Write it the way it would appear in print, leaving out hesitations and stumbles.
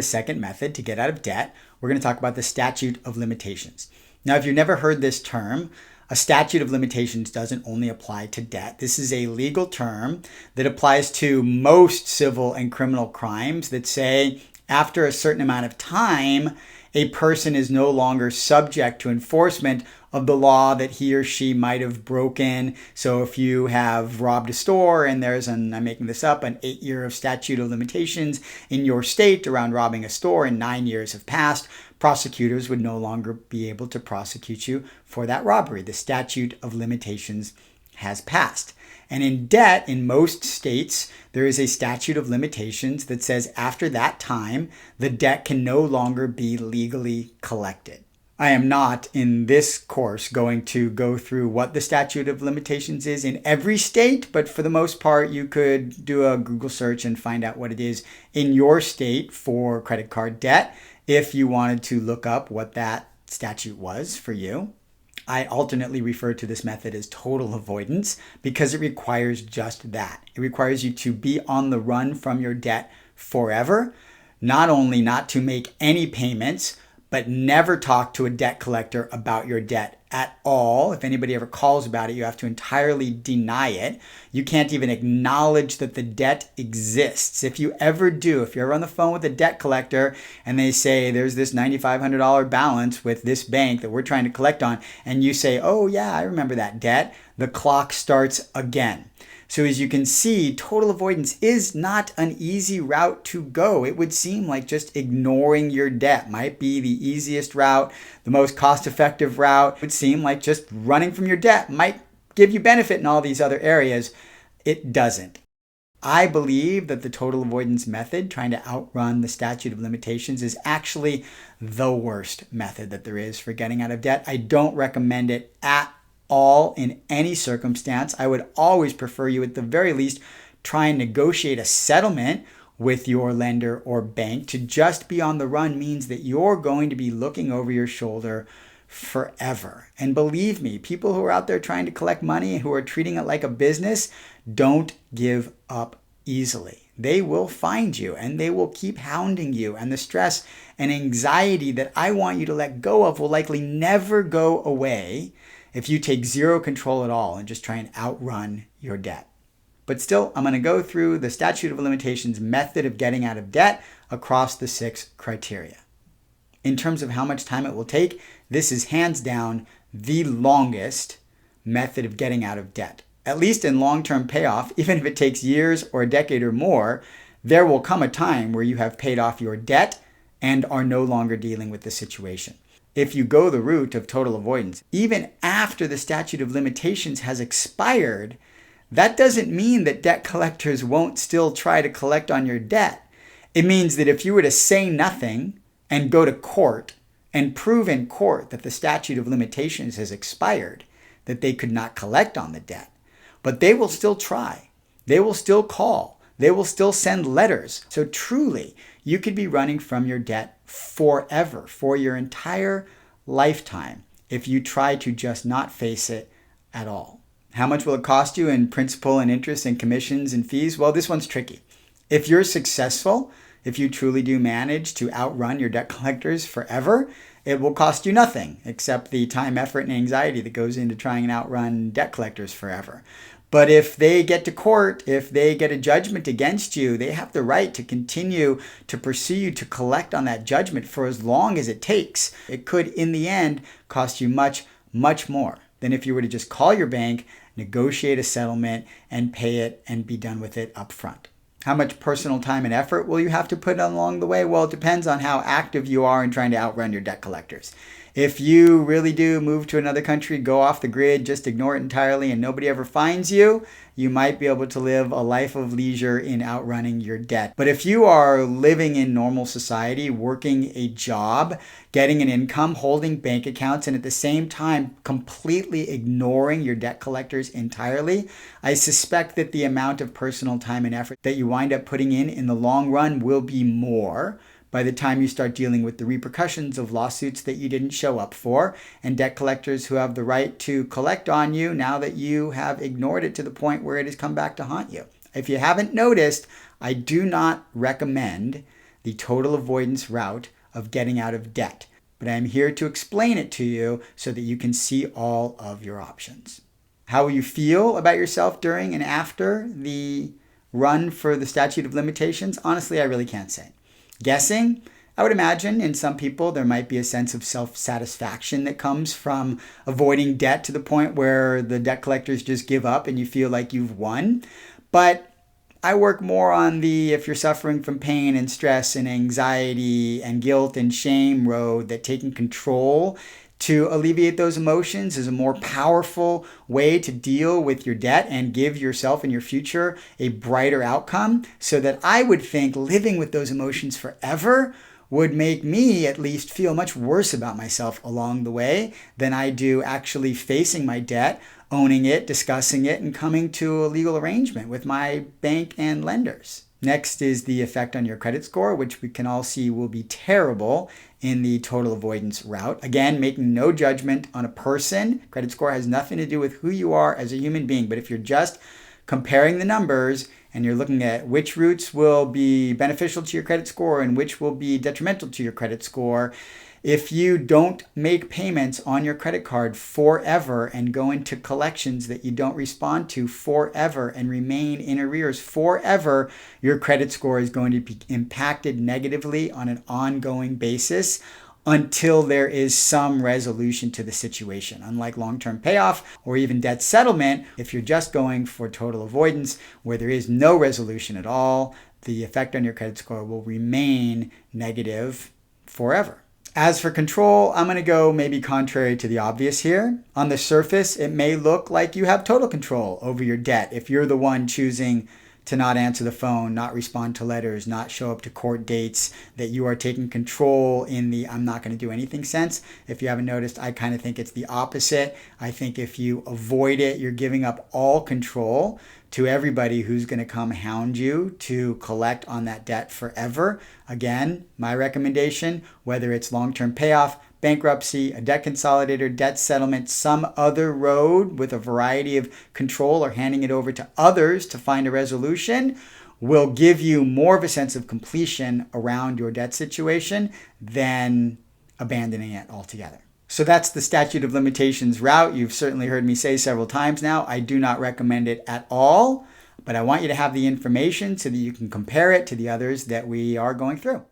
The second method to get out of debt, we're going to talk about the statute of limitations. Now, if you've never heard this term, a statute of limitations doesn't only apply to debt. This is a legal term that applies to most civil and criminal crimes that say after a certain amount of time, a person is no longer subject to enforcement of the law that he or she might have broken. So if you have robbed a store and there's I'm making this up, an 8-year of statute of limitations in your state around robbing a store and 9 years have passed, prosecutors would no longer be able to prosecute you for that robbery. The statute of limitations has passed. And in debt, in most states, there is a statute of limitations that says after that time, the debt can no longer be legally collected. I am not in this course going to go through what the statute of limitations is in every state, but for the most part, you could do a Google search and find out what it is in your state for credit card debt if you wanted to look up what that statute was for you. I alternately refer to this method as total avoidance because it requires just that. It requires you to be on the run from your debt forever, not only not to make any payments, but never talk to a debt collector about your debt at all. If anybody ever calls about it, you have to entirely deny it. You can't even acknowledge that the debt exists. If you ever do, if you're ever on the phone with a debt collector and they say there's this $9,500 balance with this bank that we're trying to collect on, and you say, oh yeah, I remember that debt, the clock starts again. So as you can see, total avoidance is not an easy route to go. It would seem like just ignoring your debt might be the easiest route, the most cost-effective route. It would seem like just running from your debt might give you benefit in all these other areas. It doesn't. I believe that the total avoidance method, trying to outrun the statute of limitations, is actually the worst method that there is for getting out of debt. I don't recommend it at all in any circumstance. I would always prefer you at the very least try and negotiate a settlement with your lender or bank. To just be on the run means that you're going to be looking over your shoulder forever. And believe me, people who are out there trying to collect money, who are treating it like a business, don't give up easily. They will find you and they will keep hounding you. And the stress and anxiety that I want you to let go of will likely never go away if you take zero control at all and just try and outrun your debt. But still, I'm going to go through the statute of limitations method of getting out of debt across the 6 criteria. In terms of how much time it will take, this is hands down the longest method of getting out of debt. At least in long-term payoff, even if it takes years or a decade or more, there will come a time where you have paid off your debt and are no longer dealing with the situation. If you go the route of total avoidance, even after the statute of limitations has expired, that doesn't mean that debt collectors won't still try to collect on your debt. It means that if you were to say nothing and go to court and prove in court that the statute of limitations has expired, that they could not collect on the debt. But they will still try. They will still call. They will still send letters. So truly, you could be running from your debt forever, for your entire lifetime, if you try to just not face it at all. How much will it cost you in principal and interest and commissions and fees? Well, this one's tricky. If you're successful, if you truly do manage to outrun your debt collectors forever, it will cost you nothing except the time, effort, and anxiety that goes into trying and outrun debt collectors forever. But if they get to court, if they get a judgment against you, they have the right to continue to pursue you to collect on that judgment for as long as it takes. It could, in the end, cost you much, much more than if you were to just call your bank, negotiate a settlement, and pay it and be done with it up front. How much personal time and effort will you have to put along the way? Well, it depends on how active you are in trying to outrun your debt collectors. If you really do move to another country, go off the grid, just ignore it entirely, and nobody ever finds you, you might be able to live a life of leisure in outrunning your debt. But if you are living in normal society, working a job, getting an income, holding bank accounts, and at the same time completely ignoring your debt collectors entirely, I suspect that the amount of personal time and effort that you wind up putting in the long run will be more by the time you start dealing with the repercussions of lawsuits that you didn't show up for and debt collectors who have the right to collect on you now that you have ignored it to the point where it has come back to haunt you. If you haven't noticed, I do not recommend the total avoidance route of getting out of debt. But I'm here to explain it to you so that you can see all of your options. How will you feel about yourself during and after the run for the statute of limitations? Honestly, I really can't say. Guessing, I would imagine in some people there might be a sense of self-satisfaction that comes from avoiding debt to the point where the debt collectors just give up and you feel like you've won. But I work more on the if you're suffering from pain and stress and anxiety and guilt and shame road, that taking control to alleviate those emotions is a more powerful way to deal with your debt and give yourself and your future a brighter outcome. So that I would think living with those emotions forever would make me at least feel much worse about myself along the way than I do actually facing my debt, owning it, discussing it, and coming to a legal arrangement with my bank and lenders. Next is the effect on your credit score, which we can all see will be terrible in the total avoidance route. Again, making no judgment on a person. Credit score has nothing to do with who you are as a human being, but if you're just comparing the numbers and you're looking at which routes will be beneficial to your credit score and which will be detrimental to your credit score, if you don't make payments on your credit card forever and go into collections that you don't respond to forever and remain in arrears forever, your credit score is going to be impacted negatively on an ongoing basis until there is some resolution to the situation. Unlike long-term payoff or even debt settlement, if you're just going for total avoidance where there is no resolution at all, the effect on your credit score will remain negative forever. As for control, I'm going to go maybe contrary to the obvious here. On the surface, it may look like you have total control over your debt if you're the one choosing to not answer the phone, not respond to letters, not show up to court dates, that you are taking control in the I'm not going to do anything sense. If you haven't noticed, I kind of think it's the opposite. I think if you avoid it, you're giving up all control to everybody who's going to come hound you to collect on that debt forever. Again, my recommendation, whether it's long-term payoff, bankruptcy, a debt consolidator, debt settlement, some other road with a variety of control or handing it over to others to find a resolution, will give you more of a sense of completion around your debt situation than abandoning it altogether. So that's the statute of limitations route. You've certainly heard me say several times now, I do not recommend it at all, but I want you to have the information so that you can compare it to the others that we are going through.